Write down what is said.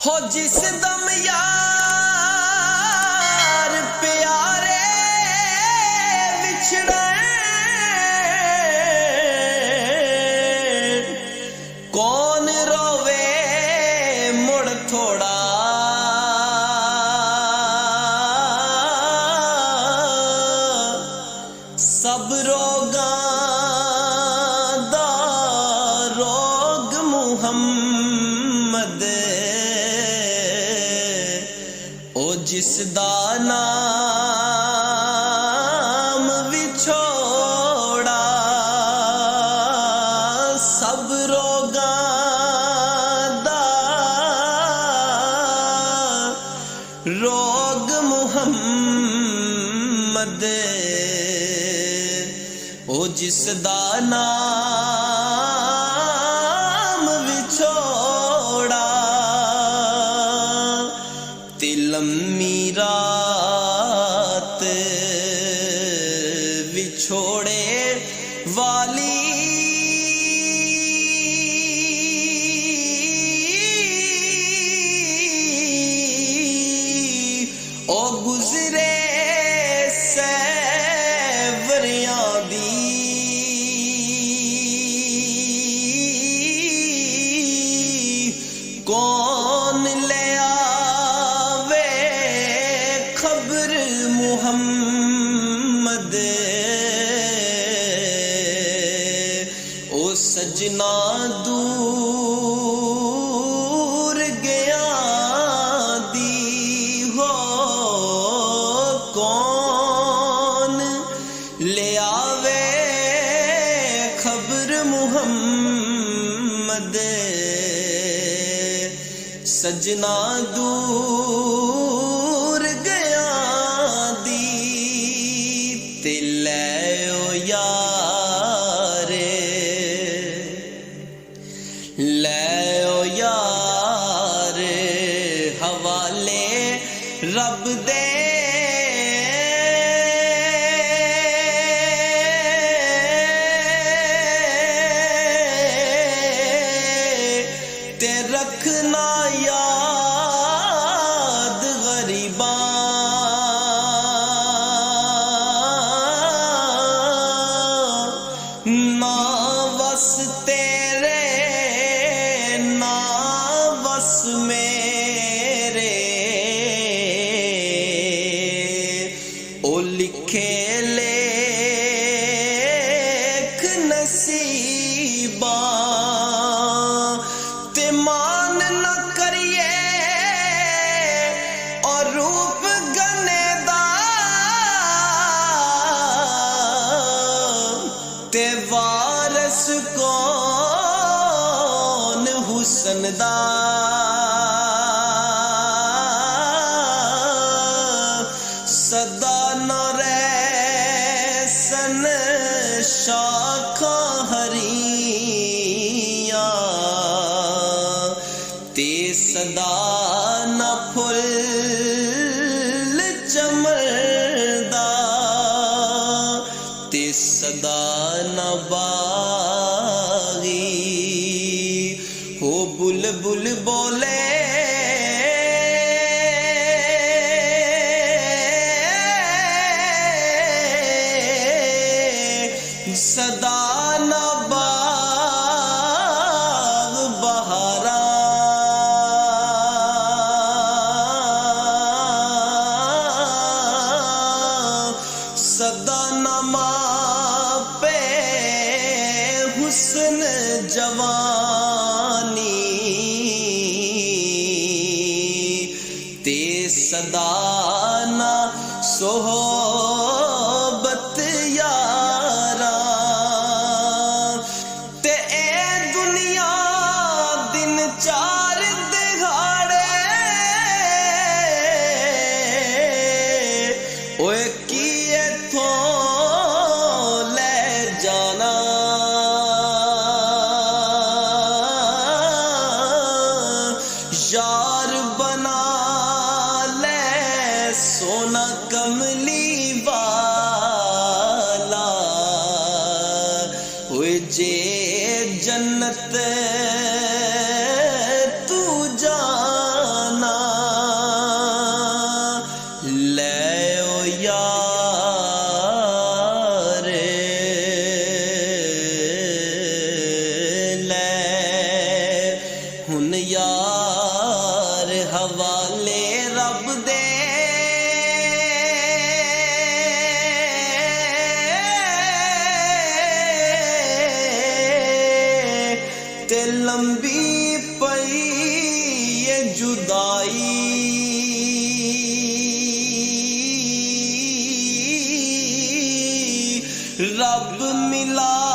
ہو جس دم یار پیارے بچھڑے کون روے مڑ تھوڑا سب روگاں دا روگ محمد او جس دا نام وچھوڑا سب روگاں دا روگ محمد او جس دا نام وچھوڑا تے لمّی رات وچھوڑے والی او گزرے سیوریاں دی کون لے آوے خبر محمد او سجنا دور گیا دی ہو کون لے آوے خبر محمد سجنا دور گیا دی تے لیو یارے لیو یارے حوالے رب دے تے رکھنا یاد غریباں نا وس تیرے نا وس میرے او لکھے لیکھ نصیباں تے مان نہ کریے اور روپ گنے دا تے وارث کون حسن دا صدا نہ ریسن شاخاں ہریاں تے صدا نہ پھل چمردا تے صدا نہ باغی ہو بلبل بولے صدا نہ باغ بہاراں صدا نہ ماں پہ حسن جوانی تے صدا نہ صحبت یاراں تے اے دنیا دن چار دہاڑے اوے کی ایتھوں لے جانا یار بنا لے سونا کملی والا ہوئے جے جنت تو جا یار حوالے رب دے تے لمبی پئی یہ جدائی رب ملا